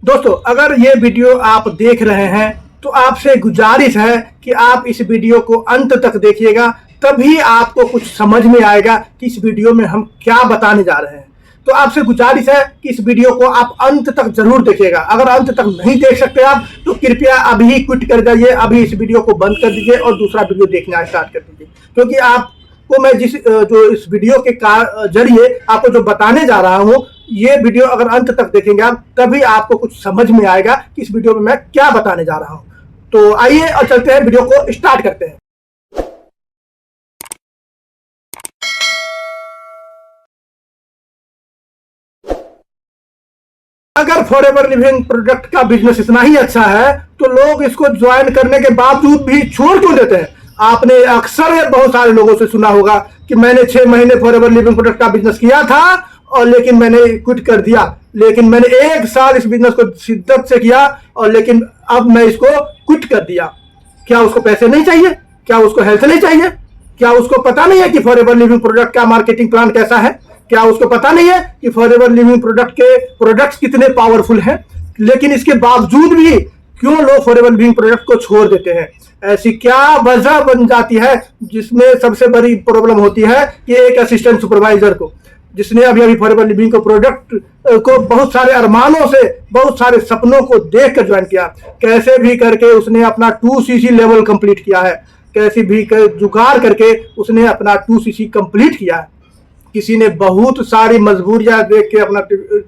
दोस्तों, अगर ये वीडियो आप देख रहे हैं तो आपसे गुजारिश है कि आप इस वीडियो को अंत तक देखिएगा, तभी आपको कुछ समझ में आएगा कि इस वीडियो में हम क्या बताने जा रहे हैं। तो आपसे गुजारिश है कि इस वीडियो को आप अंत तक जरूर देखिएगा। अगर अंत तक नहीं देख सकते आप तो कृपया अभी क्विट कर जाइए, अभी इस वीडियो को बंद कर दीजिए और दूसरा वीडियो देखना स्टार्ट कर दीजिए। क्योंकि आपको मैं जो इस वीडियो के जरिए आपको जो बताने जा रहा हूँ, ये वीडियो अगर अंत तक देखेंगे आप तभी आपको कुछ समझ में आएगा कि इस वीडियो में मैं क्या बताने जा रहा हूं। तो आइए और चलते हैं, वीडियो को स्टार्ट करते हैं। अगर फॉरएवर लिविंग प्रोडक्ट का बिजनेस इतना ही अच्छा है तो लोग इसको ज्वाइन करने के बावजूद भी छोड़ क्यों देते हैं? आपने अक्सर बहुत सारे लोगों से सुना होगा कि मैंने 6 महीने फॉरएवर लिविंग प्रोडक्ट का बिजनेस किया था और लेकिन मैंने क्विट कर दिया, लेकिन मैंने 1 साल इस बिजनेस को शिद्दत से किया और लेकिन अब मैं इसको क्विट कर दिया। क्या उसको पैसे नहीं चाहिए? क्या उसको हेल्थ नहीं चाहिए? क्या उसको पता नहीं है कि फॉरएवर लिविंग प्रोडक्ट का मार्केटिंग प्लान कैसा है? क्या उसको पता नहीं है कि फॉरएवर लिविंग प्रोडक्ट के प्रोडक्ट्स कितने पावरफुल हैं? लेकिन इसके बावजूद भी क्यों लोग फॉरएवर लिविंग प्रोडक्ट को छोड़ देते हैं? ऐसी क्या वजह बन जाती है जिसमें सबसे बड़ी प्रॉब्लम होती है कि एक असिस्टेंट सुपरवाइजर को, जिसने अभी फॉरएवर लिविंग को प्रोडक्ट को बहुत सारे अरमानों से, बहुत सारे सपनों को देख कर ज्वाइन किया, कैसे भी करके उसने अपना 2cc लेवल कंप्लीट किया है, कैसे भी जुगाड़ करके उसने अपना 2cc कंप्लीट किया है। किसी ने बहुत सारी मजबूरियां देख के अपना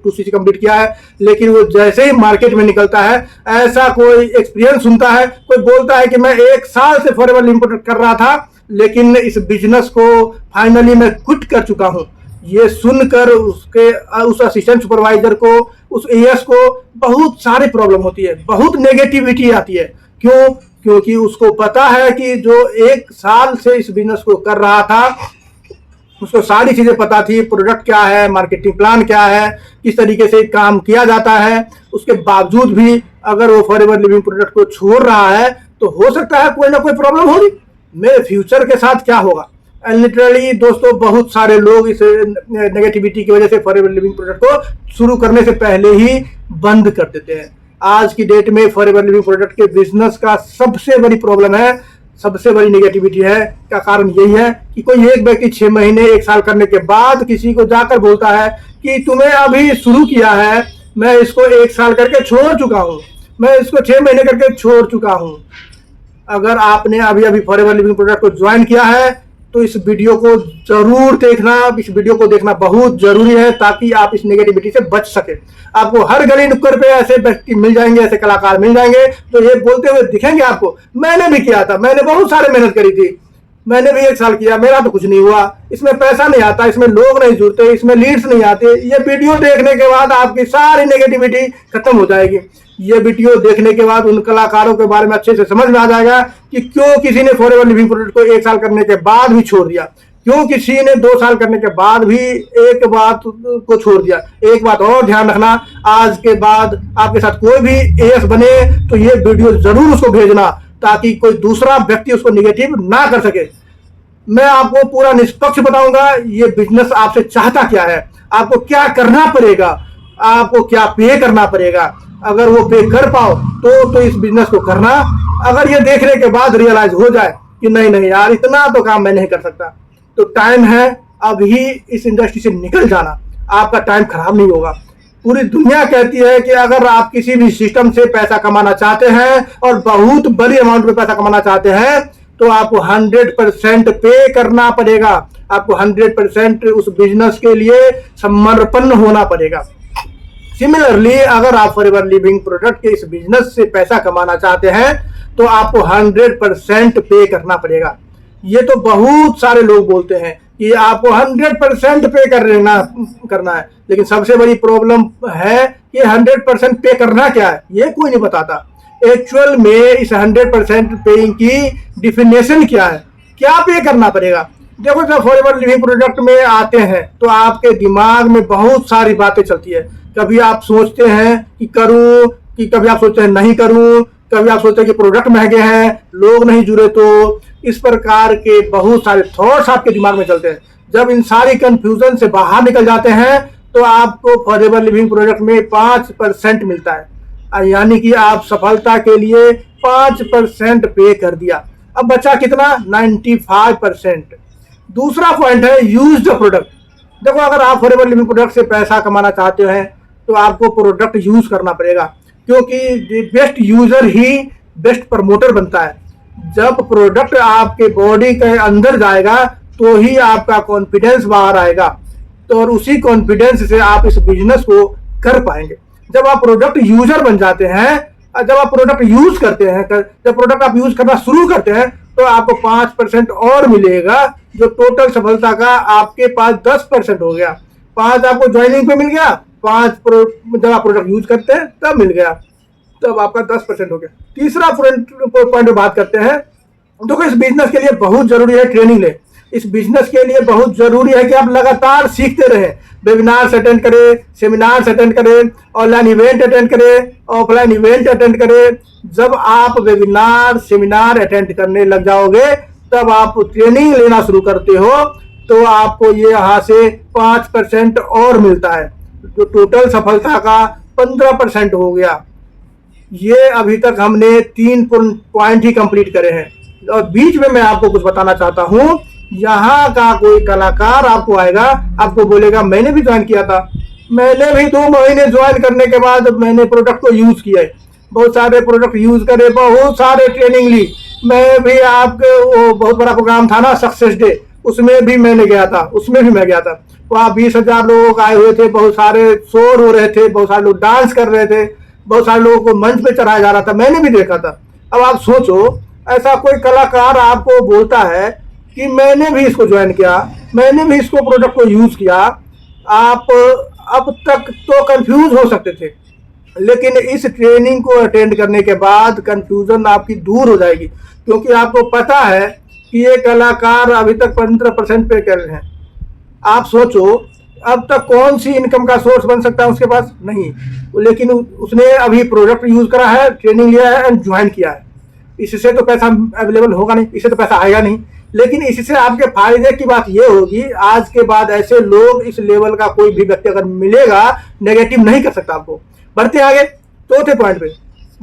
2cc कंप्लीट किया है, लेकिन वो जैसे ही मार्केट में निकलता है, ऐसा कोई एक्सपीरियंस सुनता है, कोई बोलता है कि मैं 1 साल से फॉरएवर लिविंग प्रोडक्ट कर रहा था लेकिन इस बिजनेस को फाइनली मैं क्विट कर चुका हूं। ये सुनकर उस असिस्टेंट सुपरवाइजर को, उस एएस को बहुत सारी प्रॉब्लम होती है, बहुत नेगेटिविटी आती है। क्यों? क्योंकि उसको पता है कि जो 1 साल से इस बिजनेस को कर रहा था उसको सारी चीजें पता थी, प्रोडक्ट क्या है, मार्केटिंग प्लान क्या है, किस तरीके से काम किया जाता है। उसके बावजूद भी अगर वो फॉरएवर लिविंग प्रोडक्ट को छोड़ रहा है तो हो सकता है कोई ना कोई प्रॉब्लम होगी। मेरे फ्यूचर के साथ क्या होगा? लिटरली दोस्तों, बहुत सारे लोग इस नेगेटिविटी की वजह से फॉरएवर लिविंग प्रोडक्ट को शुरू करने से पहले ही बंद कर देते हैं। आज की डेट में फॉरएवर लिविंग प्रोडक्ट के बिजनेस का सबसे बड़ी प्रॉब्लम है, सबसे बड़ी नेगेटिविटी है का कारण यही है कि कोई एक व्यक्ति 6 महीने 1 साल करने के बाद किसी को जाकर बोलता है कि तुम्हें अभी शुरू किया है, मैं इसको 1 साल करके छोड़ चुका हूं, मैं इसको 6 महीने करके छोड़ चुका हूं। अगर आपने अभी फॉरएवर लिविंग प्रोडक्ट को ज्वाइन किया है तो इस वीडियो को जरूर देखना। इस वीडियो को देखना बहुत जरूरी है ताकि आप इस नेगेटिविटी से बच सके। आपको हर गली नुक्कड़ पे ऐसे व्यक्ति मिल जाएंगे, ऐसे कलाकार मिल जाएंगे तो ये बोलते हुए दिखेंगे आपको, मैंने भी किया था, मैंने बहुत सारे मेहनत करी थी, मैंने भी 1 साल किया, मेरा तो कुछ नहीं हुआ, इसमें पैसा नहीं आता, इसमें लोग नहीं जुड़ते, इसमें लीड्स नहीं आते। ये वीडियो देखने के बाद आपकी सारी नेगेटिविटी खत्म हो जाएगी। ये वीडियो देखने के बाद उन कलाकारों के बारे में अच्छे से समझ में आ जाएगा कि क्यों किसी ने फॉरएवर लिविंग प्रोडक्ट को 1 साल करने के बाद भी छोड़ दिया, क्यों किसी ने 2 साल करने के बाद भी एक बात को छोड़ दिया। एक बात और ध्यान रखना, आज के बाद आपके साथ कोई भी एएस बने तो ये वीडियो जरूर उसको भेजना ताकि कोई दूसरा व्यक्ति उसको निगेटिव ना कर सके। मैं आपको पूरा निष्पक्ष बताऊंगा ये बिजनेस आपसे चाहता क्या है, आपको क्या करना पड़ेगा, आपको क्या पे करना पड़ेगा। अगर वो पे कर पाओ तो इस बिजनेस को करना। अगर ये देखने के बाद रियलाइज हो जाए कि नहीं यार, इतना तो काम मैं नहीं कर सकता, तो टाइम है अभी इस इंडस्ट्री से निकल जाना, आपका टाइम खराब नहीं होगा। पूरी दुनिया कहती है कि अगर आप किसी भी सिस्टम से पैसा कमाना चाहते हैं और बहुत बड़ी अमाउंट में पैसा कमाना चाहते हैं तो आपको 100% पे करना पड़ेगा, आपको 100% उस बिजनेस के लिए समर्पण होना पड़ेगा। सिमिलरली अगर आप फॉरएवर लिविंग प्रोडक्ट के इस बिजनेस से पैसा कमाना चाहते हैं तो आपको 100% पे करना पड़ेगा। ये तो बहुत सारे लोग बोलते हैं कि आपको 100% पे करना है, लेकिन सबसे बड़ी प्रॉब्लम है कि 100% पे करना क्या है ये कोई नहीं बताता। एक्चुअल में इस 100% पेइंग की डिफिनेशन क्या है, क्या पे करना पड़ेगा। देखो, जब फॉरएवर लिविंग प्रोडक्ट में आते हैं तो आपके दिमाग में बहुत सारी बातें चलती है। कभी आप सोचते हैं कि करूं, कि कभी आप सोचते हैं नहीं करूं, कभी आप सोचते हैं कि प्रोडक्ट महंगे हैं, लोग नहीं जुड़े, तो इस प्रकार के बहुत सारे थॉट्स आपके दिमाग में चलते हैं। जब इन सारी कंफ्यूजन से बाहर निकल जाते हैं तो आपको फॉरएवर लिविंग प्रोडक्ट में 5% मिलता है। यानी कि आप सफलता के लिए 5% पे कर दिया। अब बचा कितना? 95%। दूसरा पॉइंट है यूज द प्रोडक्ट। देखो, अगर आप फॉरएवर लिविंग प्रोडक्ट से पैसा कमाना चाहते हैं तो आपको प्रोडक्ट यूज करना पड़ेगा, क्योंकि बेस्ट यूजर ही बेस्ट प्रमोटर बनता है। जब प्रोडक्ट आपके बॉडी के अंदर जाएगा तो ही आपका कॉन्फिडेंस बाहर आएगा, तो और उसी कॉन्फिडेंस से आप इस बिजनेस को कर पाएंगे। जब आप प्रोडक्ट यूजर बन जाते हैं, जब आप प्रोडक्ट यूज करते हैं, जब प्रोडक्ट आप यूज करना शुरू करते हैं तो आपको 5% और मिलेगा, जो टोटल सफलता का आपके पास 10% हो गया। 5 आपको ज्वाइनिंग पे मिल गया, 5 जब आप प्रोडक्ट यूज करते हैं तब मिल गया, तब आपका 10% हो गया। तीसरा पॉइंट बात करते हैं। देखो, इस बिजनेस के लिए बहुत जरूरी है ट्रेनिंग ले। इस बिजनेस के लिए बहुत जरूरी है कि आप लगातार सीखते रहें, वेबिनार्स अटेंड करें, सेमिनार्स अटेंड करें, ऑनलाइन इवेंट अटेंड करें, ऑफलाइन इवेंट अटेंड करें। जब आप वेबिनार सेमिनार अटेंड करने लग जाओगे, तब आप ट्रेनिंग लेना शुरू करते हो, तो आपको ये यहाँ से 5% और मिलता है, जो टोटल सफलता का 15% हो गया। ये अभी तक हमने 3 पॉइंट ही कंप्लीट करे हैं। और बीच में मैं आपको कुछ बताना चाहता हूँ। यहाँ का कोई कलाकार आपको आएगा, आपको बोलेगा मैंने भी ज्वाइन किया था, मैंने भी 2 महीने ज्वाइन करने के बाद मैंने प्रोडक्ट को यूज किया है, बहुत सारे प्रोडक्ट यूज करे, बहुत सारे ट्रेनिंग ली। मैं भी आपके वो बहुत बड़ा प्रोग्राम था ना, सक्सेस डे, उसमें भी मैंने गया था, उसमें भी मैं गया था। वहाँ 20,000 लोग आए हुए थे, बहुत सारे शोर हो रहे थे, बहुत सारे लोग डांस कर रहे थे, बहुत सारे लोगों को मंच पे चढ़ाया जा रहा था, मैंने भी देखा था। अब आप सोचो, ऐसा कोई कलाकार आपको बोलता है कि मैंने भी इसको ज्वाइन किया, मैंने भी इसको प्रोडक्ट को यूज किया, आप अब तक तो कंफ्यूज हो सकते थे, लेकिन इस ट्रेनिंग को अटेंड करने के बाद कंफ्यूजन आपकी दूर हो जाएगी, क्योंकि आपको पता है कि ये कलाकार अभी तक 15% पे कर रहे हैं। आप सोचो, अब तक कौन सी इनकम का सोर्स बन सकता है उसके पास? नहीं, लेकिन उसने अभी प्रोडक्ट यूज करा है, ट्रेनिंग लिया है एंड ज्वाइन किया है। इससे तो पैसा अवेलेबल होगा नहीं, इससे तो पैसा आएगा नहीं, लेकिन इससे आपके फायदे की बात ये होगी, आज के बाद ऐसे लोग, इस लेवल का कोई भी व्यक्ति अगर मिलेगा, नेगेटिव नहीं कर सकता आपको। बढ़ते आगे चौथे पॉइंट पे।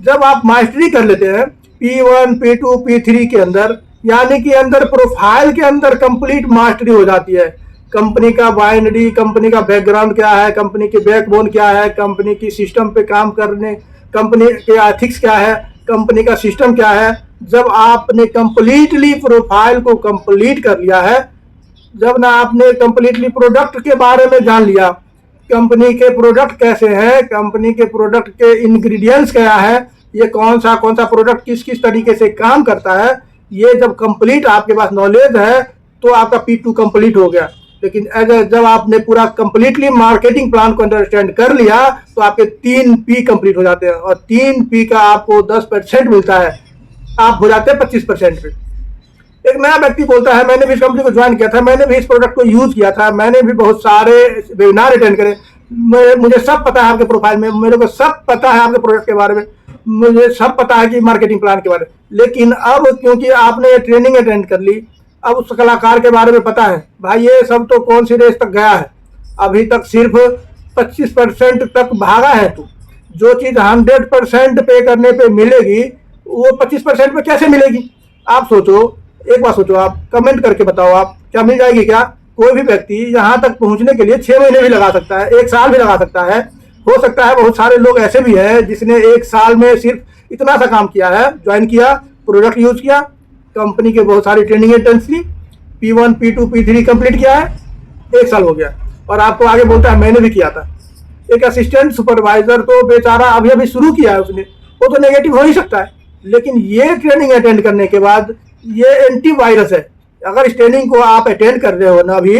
जब आप मास्टरी कर लेते हैं P1, P2, P3 के अंदर, यानी कि अंदर प्रोफाइल के अंदर कंप्लीट मास्टरी हो जाती है। कंपनी का बाइनरी, कंपनी का बैकग्राउंड क्या है, कंपनी के बैकबोन क्या है, कंपनी की सिस्टम पे काम करने, कंपनी के एथिक्स क्या है, कंपनी का सिस्टम क्या है। जब आपने कंप्लीटली प्रोफाइल को कंप्लीट कर लिया है, जब ना आपने कंप्लीटली प्रोडक्ट के बारे में जान लिया, कंपनी के प्रोडक्ट कैसे हैं, कंपनी के प्रोडक्ट के इंग्रेडिएंट्स क्या है, ये कौन सा प्रोडक्ट किस किस तरीके से काम करता है, ये जब कंप्लीट आपके पास नॉलेज है तो आपका P2 कंप्लीट हो गया। लेकिन जब आपने पूरा कंप्लीटली मार्केटिंग प्लान को अंडरस्टैंड कर लिया तो आपके 3 P कंप्लीट हो जाते हैं, और 3 P का आपको 10% मिलता है, आप हो जाते हैं 25% पे। एक नया व्यक्ति बोलता है मैंने भी इस कंपनी को ज्वाइन किया था, मैंने भी इस प्रोडक्ट को यूज किया था, मैंने भी बहुत सारे वेबिनार अटेंड करे, मुझे सब पता है आपके प्रोफाइल में, मेरे को सब पता है आपके प्रोडक्ट के बारे में, मुझे सब पता है कि मार्केटिंग प्लान के बारे में। लेकिन अब क्योंकि आपने ट्रेनिंग अटेंड कर ली, अब उस कलाकार के बारे में पता है, भाई ये सब तो कौन सी रेस तक गया है, अभी तक सिर्फ 25% तक भागा है तू। जो चीज 100% पे करने पे मिलेगी वो 25% पे कैसे मिलेगी? आप सोचो, एक बार सोचो, आप कमेंट करके बताओ, आप क्या मिल जाएगी क्या? कोई भी व्यक्ति यहाँ तक पहुँचने के लिए 6 महीने भी लगा सकता है, 1 साल भी लगा सकता है, हो सकता है बहुत सारे लोग ऐसे भी हैं जिसने 1 साल में सिर्फ इतना सा काम किया है, ज्वाइन किया, प्रोडक्ट यूज किया, कंपनी के बहुत सारी ट्रेनिंग अटेंड ली, P1, P2, P3 कंप्लीट किया है, 1 साल हो गया, और आपको आगे बोलता है मैंने भी किया था। एक असिस्टेंट सुपरवाइजर तो बेचारा अभी अभी शुरू किया है उसने, वो तो नेगेटिव हो ही सकता है, लेकिन ये ट्रेनिंग अटेंड करने के बाद ये एंटीवायरस है। अगर इस ट्रेनिंग को आप अटेंड कर रहे हो ना अभी,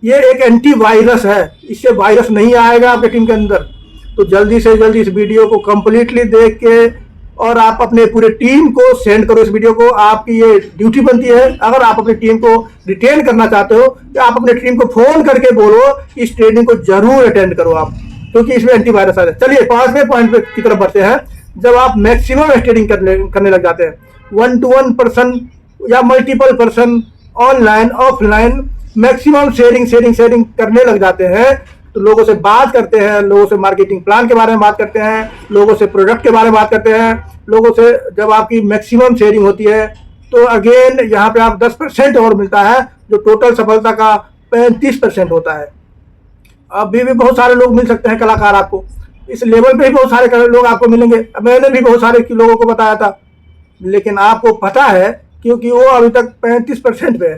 ये एक एंटीवायरस है, इससे वायरस नहीं आएगा आपके टीम के अंदर। तो जल्दी से जल्दी इस वीडियो को कंप्लीटली देख के और आप अपने पूरे टीम को सेंड करो इस वीडियो को। आपकी ये ड्यूटी बनती है, अगर आप अपनी टीम को रिटेन करना चाहते हो तो आप अपने टीम को फोन करके बोलो इस ट्रेनिंग को जरूर अटेंड करो आप, क्योंकि इसमें एंटीवायरस आ जाए। चलिए 5वें पॉइंट की तरफ बढ़ते हैं। जब आप मैक्सिमम स्टेडिंग करने लग जाते हैं, 1-to-1 पर्सन या multiple person, online offline, maximum sharing करने लग जाते हैं, तो लोगों से बात करते हैं, लोगों से मार्केटिंग प्लान के बारे में बात करते हैं, लोगों से प्रोडक्ट के बारे में बात करते हैं, लोगों से जब आपकी मैक्सिमम शेयरिंग होती है तो अगेन यहाँ पे आप 10% और मिलता है, जो टोटल सफलता का 35% होता है। अभी भी बहुत सारे लोग मिल सकते हैं कलाकार आपको, इस लेवल पे ही बहुत सारे लोग आपको मिलेंगे। मैंने भी बहुत सारे लोगों को बताया था, लेकिन आपको पता है क्योंकि वो अभी तक 35% पे है।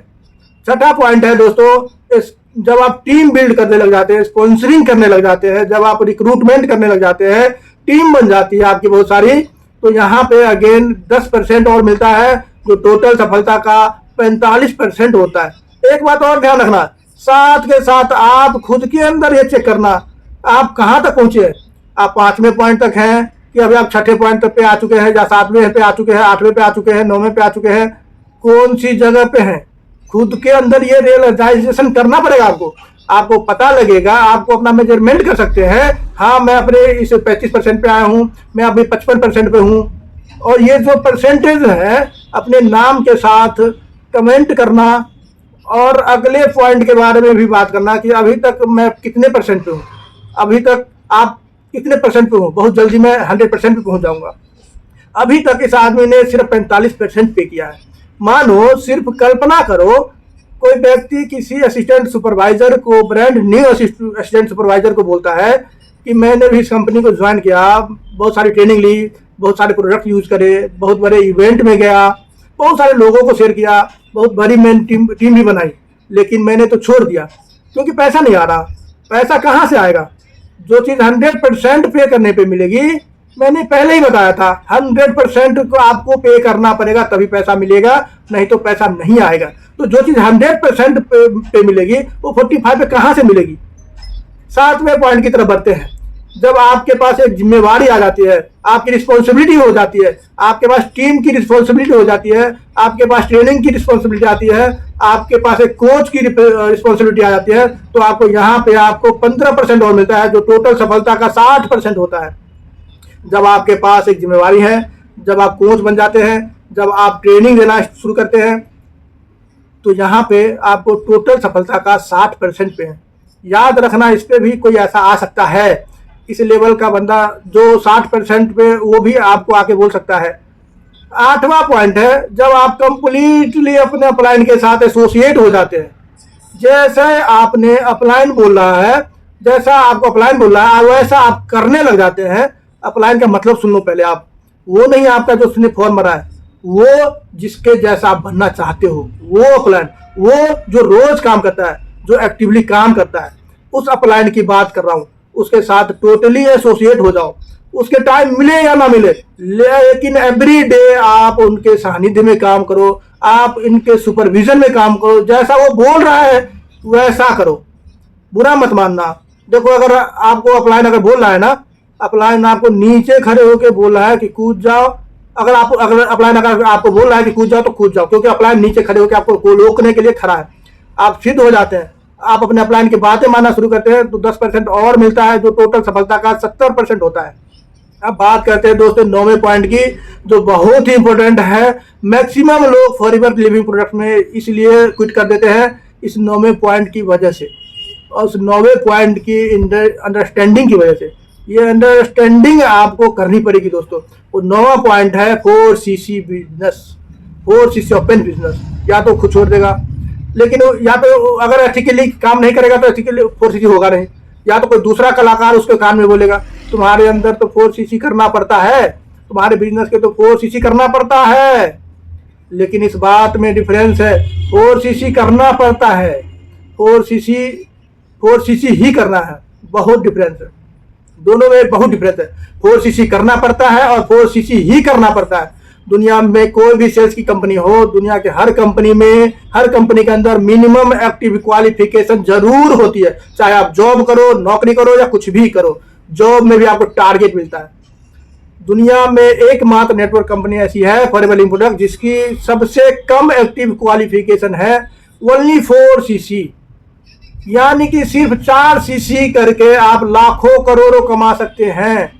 छठा पॉइंट है दोस्तों, जब आप टीम बिल्ड करने लग जाते हैं, स्पॉन्सरिंग करने लग जाते हैं, जब आप रिक्रूटमेंट करने लग जाते हैं, टीम बन जाती है आपकी बहुत सारी, तो यहाँ पे अगेन 10% और मिलता है, जो टोटल सफलता का 45% होता है। एक बात और ध्यान रखना, साथ के साथ आप खुद के अंदर ये चेक करना आप कहाँ तक पहुंचे। आप 5वें पॉइंट तक हैं कि अभी आप 6ठे पॉइंट पे आ चुके हैं, या 7वें पे आ चुके हैं, 8वें पे आ चुके हैं, 9वें पे आ चुके हैं, कौन सी जगह पे हैं? खुद के अंदर ये रियलाइजेशन करना पड़ेगा आपको। आपको पता लगेगा, आपको अपना मेजरमेंट कर सकते हैं, हाँ मैं अपने इस 35% पे आया हूँ, मैं अभी 55% पे हूँ। और ये जो परसेंटेज है अपने नाम के साथ कमेंट करना, और अगले पॉइंट के बारे में भी बात करना कि अभी तक मैं कितने परसेंट पे हूँ, अभी तक आप कितने परसेंट पे हूँ। बहुत जल्दी मैं 100% पे पहुंच जाऊंगा। अभी तक इस आदमी ने सिर्फ 45% पे किया है। मानो सिर्फ कल्पना करो, कोई व्यक्ति किसी असिस्टेंट सुपरवाइजर को, ब्रांड न्यू असिस्टेंट सुपरवाइजर को बोलता है कि मैंने भी इस कंपनी को ज्वाइन किया, बहुत सारी ट्रेनिंग ली, बहुत सारे प्रोडक्ट यूज करे, बहुत बड़े इवेंट में गया, बहुत सारे लोगों को शेयर किया, बहुत बड़ी मैंने टीम भी बनाई, लेकिन मैंने तो छोड़ दिया क्योंकि पैसा नहीं आ रहा। पैसा कहाँ से आएगा? जो चीज़ 100% पे करने पे मिलेगी, मैंने पहले ही बताया था 100% को आपको पे करना पड़ेगा तभी पैसा मिलेगा, नहीं तो पैसा नहीं आएगा। तो जो चीज़ 100% पे मिलेगी वो 45 पे कहाँ से मिलेगी? 7वें पॉइंट की तरफ बढ़ते हैं। जब आपके पास एक जिम्मेवारी आ जाती है, आपकी रिस्पॉन्सिबिलिटी हो जाती है, आपके पास टीम की रिस्पॉन्सिबिलिटी हो जाती है, आपके पास ट्रेनिंग की रिस्पॉन्सिबिलिटी आती है, आपके पास एक कोच की रिस्पॉन्सिबिलिटी आ जाती है, तो आपको यहाँ पे आपको 15% और मिलता है, जो टोटल सफलता का 60% होता है। जब आपके पास एक जिम्मेवारी है, जब आप कोच बन जाते हैं, जब आप ट्रेनिंग देना शुरू करते हैं, तो यहाँ पे आपको टोटल सफलता का 60% पे है। याद रखना, इस पे भी कोई ऐसा आ सकता है, इस लेवल का बंदा जो 60% पे, वो भी आपको आके बोल सकता है। 8वां पॉइंट है, जब आप कंप्लीटली अपने अपलाइन के साथ एसोसिएट हो जाते हैं। जैसे आपने अपलाइन बोल रहा है, जैसा आपको अपलाइन बोल रहा है वैसा आप करने लग जाते हैं। अपलाइन का मतलब सुन लो पहले आप, वो नहीं आपका जो उसने फॉर्म भरा है, वो जिसके जैसा आप बनना चाहते हो वो अपलाइन, वो जो रोज काम करता है, जो एक्टिवली काम करता है, उस अपलाइन की बात कर रहा हूँ। उसके साथ टोटली एसोसिएट हो जाओ, उसके टाइम मिले या ना मिले, लेकिन एवरी डे आप उनके सानिध्य में काम करो, आप इनके सुपरविजन में काम करो, जैसा वो बोल रहा है वैसा करो, बुरा मत मानना। देखो, अगर आपको अपलाइन अगर बोल रहा है ना, अपलाइन आपको नीचे खड़े होके बोल रहा है कि कूद जाओ, अगर अपलाइन अगर आपको बोल रहा है कि कूद जाओ तो कूद जाओ, क्योंकि अपलाइन नीचे खड़े होकर आपको रोकने के लिए खड़ा है। आप सिद्ध हो जाते हैं, आप अपने अपलाइन की बातें मानना शुरू करते हैं, तो 10% और मिलता है, जो टोटल सफलता का 70% होता है। अब बात करते हैं दोस्तों 9वें पॉइंट की, जो बहुत ही इंपॉर्टेंट है। मैक्सिमम लोग फॉरएवर लिविंग प्रोडक्ट में इसलिए क्विट कर देते हैं इस 9वें पॉइंट की वजह से, और उस 9वें पॉइंट की अंडरस्टैंडिंग की वजह से। ये अंडरस्टैंडिंग आपको करनी पड़ेगी दोस्तों। वो 9वां पॉइंट है 4cc business, 4cc open business. या तो खुद छोड़ देगा, लेकिन या तो अगर एथिकली काम नहीं करेगा तो एथिकली 4cc होगा नहीं, या तो कोई दूसरा कलाकार उसके कान में बोलेगा तुम्हारे अंदर तो 4cc करना पड़ता है, तुम्हारे बिजनेस के तो 4cc करना पड़ता है। लेकिन इस बात में डिफरेंस है, 4cc करना पड़ता है, 4cc ही करना है, बहुत डिफरेंस है, दोनों में बहुत डिफरेंस है। 4cc करना पड़ता है और 4cc ही करना पड़ता है। दुनिया में कोई भी सेल्स की कंपनी हो, दुनिया के हर कंपनी में, हर कंपनी के अंदर मिनिमम एक्टिव क्वालिफिकेशन जरूर होती है। चाहे आप जॉब करो, नौकरी करो या कुछ भी करो, जॉब में भी आपको टारगेट मिलता है। दुनिया में एकमात्र नेटवर्क कंपनी ऐसी है फॉरएवर लिविंग प्रोडक्ट जिसकी सबसे कम एक्टिव क्वालिफिकेशन है ओनली 4cc, यानी कि सिर्फ 4cc करके आप लाखों करोड़ों कमा सकते हैं।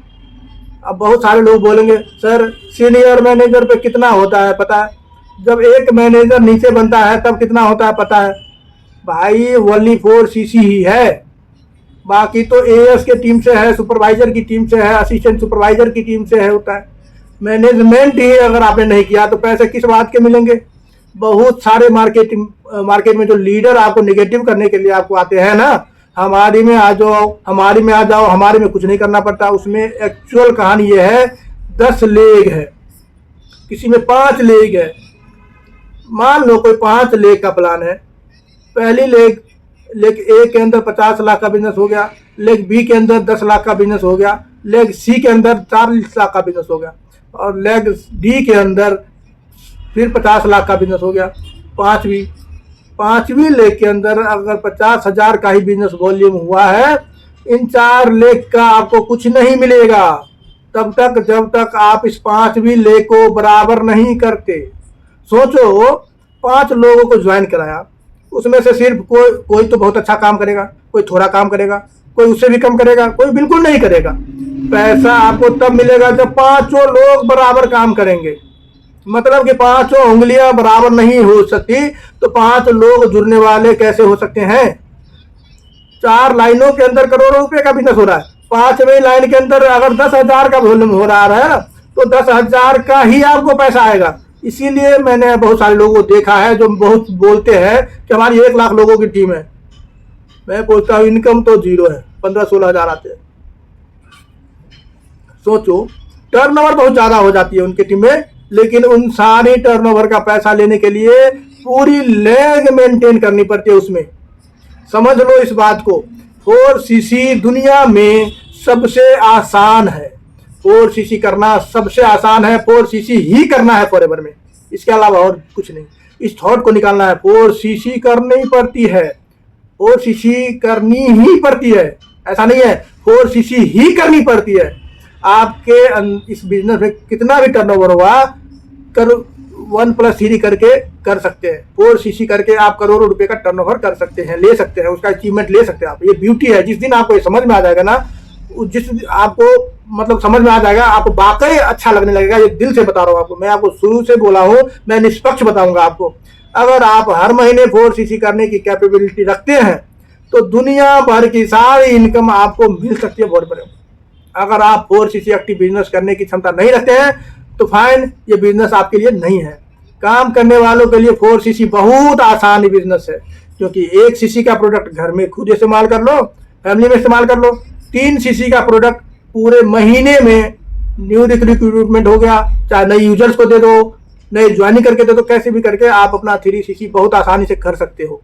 अब बहुत सारे लोग बोलेंगे सर सीनियर मैनेजर पे कितना होता है पता है? जब एक मैनेजर नीचे बनता है तब कितना होता है पता है? भाई ओनली 4cc ही है। बाकी तो एएस के टीम से है, सुपरवाइजर की टीम से है, असिस्टेंट सुपरवाइजर की टीम से है, होता है। मैनेजमेंट ही अगर आपने नहीं किया तो पैसे किस बात के मिलेंगे। बहुत सारे मार्केट में जो लीडर आपको निगेटिव करने के लिए आपको आते हैं ना, हमारी में आ जाओ, हमारी में आ जाओ, हमारे में कुछ नहीं करना पड़ता। उसमें एक्चुअल कहानी ये है, 10 लेग है, किसी में 5 लेग है। मान लो कोई 5 लेग का प्लान है। पहली लेग ए के अंदर 50 लाख का बिजनेस हो गया, लेग बी के अंदर 10 लाख का बिजनेस हो गया, लेग सी के अंदर 40 लाख का बिजनेस हो गया, और लेग डी के अंदर फिर 50 लाख का बिजनेस हो गया। पांचवी लेग के अंदर अगर 50,000 का ही बिजनेस वॉल्यूम हुआ है, इन 4 लेग का आपको कुछ नहीं मिलेगा तब तक जब तक आप इस 5वीं लेग को बराबर नहीं करते। सोचो, 5 लोगों को ज्वाइन कराया, उसमें से सिर्फ कोई तो बहुत अच्छा काम करेगा, कोई थोड़ा काम करेगा, कोई उससे भी कम करेगा, कोई बिल्कुल नहीं करेगा। पैसा आपको तब मिलेगा जब 5 लोग बराबर काम करेंगे। मतलब कि 5 उंगलियां बराबर नहीं हो सकती तो 5 लोग जुड़ने वाले कैसे हो सकते हैं। 4 लाइनों के अंदर करोड़ों रुपए का बिजनेस हो रहा है, 5वीं लाइन के अंदर अगर 10,000 का वॉल्यूम हो रहा है तो 10,000 का ही आपको पैसा आएगा। इसीलिए मैंने बहुत सारे लोगों को देखा है जो बहुत बोलते हैं कि हमारी 1 लाख लोगों की टीम है। मैं बोलता हूँ इनकम तो 0 है, 15-16 हज़ार आते हैं। सोचो, टर्नओवर बहुत ज्यादा हो जाती है उनकी टीम में, लेकिन उन सारे टर्नओवर का पैसा लेने के लिए पूरी लेग मेंटेन करनी पड़ती है उसमें। समझ लो इस बात को। 4cc दुनिया में सबसे आसान है, 4cc करना सबसे आसान है। 4cc ही करना है फॉरएवर में, इसके अलावा और कुछ नहीं। इस थॉट को निकालना है, 4cc करनी पड़ती है, 4cc करनी ही पड़ती है, ऐसा नहीं है, 4cc ही करनी पड़ती है। आपके इस बिजनेस में कितना भी टर्नओवर हुआ, कर 1+3 करके कर सकते हैं। 4cc करके आप करोड़ों रुपए का टर्नओवर कर सकते हैं, ले सकते हैं, उसका अचीवमेंट ले सकते हैं आप। ये ब्यूटी है। जिस दिन आपको ये समझ में आ जाएगा ना, जिस आपको मतलब समझ में आ जाएगा, आपको वाकई अच्छा लगने लगेगा। ये दिल से बता रहा हूँ आपको, मैं आपको शुरू से बोला हूँ, मैं निष्पक्ष बताऊंगा आपको। अगर आप हर महीने 4cc करने की कैपेबिलिटी रखते हैं तो दुनिया भर की सारी इनकम आपको मिल सकती है बहुत बड़े। अगर आप 4cc एक्टिव बिजनेस करने की क्षमता नहीं रखते हैं तो फाइन, ये बिजनेस आपके लिए नहीं है। काम करने वालों के लिए 4cc बहुत आसान बिजनेस है, क्योंकि 1cc का प्रोडक्ट घर में खुद इस्तेमाल कर लो, फैमिली में इस्तेमाल कर लो। 3cc का प्रोडक्ट पूरे महीने में न्यू रिक्रूटमेंट हो गया, चाहे नए यूजर्स को दे दो, नए ज्वाइनिंग करके दे दो, कैसे भी करके आप अपना 3cc बहुत आसानी से कर सकते हो।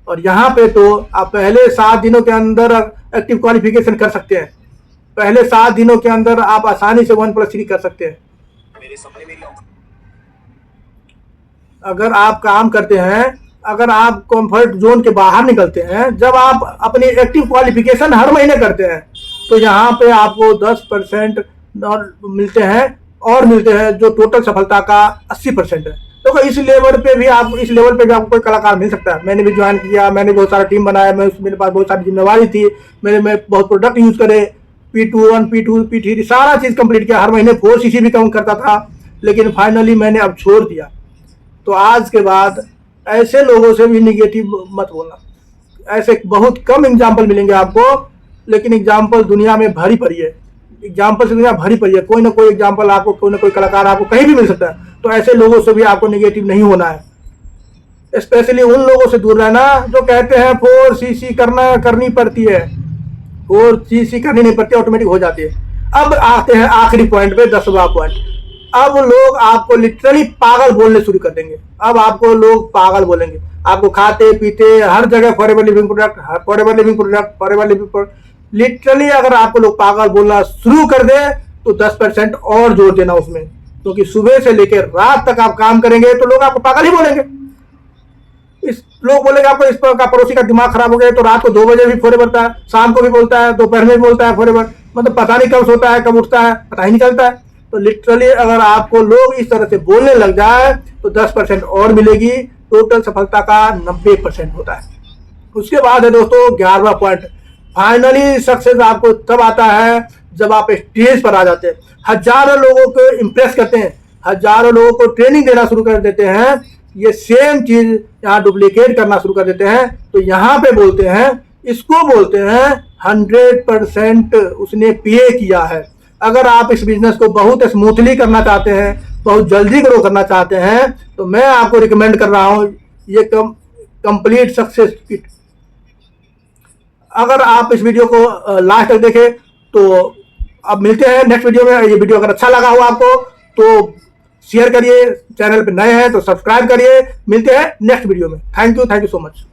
और यहाँ पे तो आप पहले 7 दिनों के अंदर एक्टिव क्वालिफिकेशन कर सकते हैं। पहले 7 दिनों के अंदर आप आसानी से 1+3 कर सकते हैं। अगर आप काम करते हैं, अगर आप कंफर्ट जोन के बाहर निकलते हैं, जब आप अपनी एक्टिव क्वालिफिकेशन हर महीने करते हैं तो यहाँ पे आपको 10% मिलते हैं, और मिलते हैं जो टोटल सफलता का 80% है। तो इस लेवल पे भी आपको कोई कलाकार मिल सकता है। मैंने भी ज्वाइन किया, मैंने बहुत सारा टीम बनाया, मेरे पास बहुत सारी जिम्मेवारी थी, मैं बहुत प्रोडक्ट यूज करे, P21, P2, P3 सारा चीज कंप्लीट किया। हर महीने 4cc भी काम करता था, लेकिन फाइनली मैंने अब छोड़ दिया। तो आज के बाद ऐसे लोगों से भी निगेटिव मत बोलना। ऐसे बहुत कम एग्जाम्पल मिलेंगे आपको, लेकिन एग्जाम्पल दुनिया में भरी पड़ी है, एग्जाम्पल से दुनिया भरी पड़ी है। कोई ना कोई एग्जाम्पल आपको, कोई ना कोई कलाकार आपको कहीं भी मिल सकता है। तो ऐसे लोगों से भी आपको निगेटिव नहीं होना है। स्पेशली उन लोगों से दूर रहना जो कहते हैं 4cc करनी पड़ती है। 4cc करनी नहीं पड़ती, ऑटोमेटिक हो जाती है। अब आते हैं आखिरी पॉइंट पे, 10वां पॉइंट। अब लोग आपको लिटरली पागल बोलने शुरू कर देंगे। अब आपको लोग पागल बोलेंगे, आपको खाते पीते हर जगह forever living product, forever living product, forever living product. Literally अगर आपको लोग पागल बोलना शुरू कर दे तो 10% और जोड़ देना उसमें, क्योंकि सुबह से लेकर रात तक आप काम करेंगे तो लोग आपको पागल ही बोलेंगे। लोग बोलेंगे आपको इस का पड़ोसी का दिमाग खराब हो गया, तो रात को 2 बजे भी फॉरएवर बोलता है, शाम को भी बोलता है, दोपहर में भी बोलता है फॉरएवर। मतलब पता नहीं कब सोता है, कब उठता है, पता ही नहीं चलता है। तो लिटरली अगर आपको लोग इस तरह से बोलने लग जाए तो 10% और मिलेगी। टोटल सफलता का 90% होता है। उसके बाद है दोस्तों 11वां पॉइंट। फाइनली सक्सेस आपको तब आता है जब आप स्टेज पर आ जाते हैं, हजारों लोगों को इंप्रेस करते हैं, हजारों लोगों को ट्रेनिंग देना शुरू कर देते हैं। ये सेम चीज यहाँ डुप्लीकेट करना शुरू कर देते हैं। तो यहाँ पे बोलते हैं इसको बोलते हैं 100% उसने पे किया है। अगर आप इस बिजनेस को बहुत स्मूथली करना चाहते हैं, बहुत जल्दी ग्रो करना चाहते हैं, तो मैं आपको रिकमेंड कर रहा हूं ये कंप्लीट सक्सेस किट। अगर आप इस वीडियो को लास्ट तक देखें तो अब मिलते हैं नेक्स्ट वीडियो में। ये वीडियो अगर अच्छा लगा हो आपको तो शेयर करिए, चैनल पे नए हैं तो सब्सक्राइब करिए। मिलते हैं नेक्स्ट वीडियो में। Thank you so much.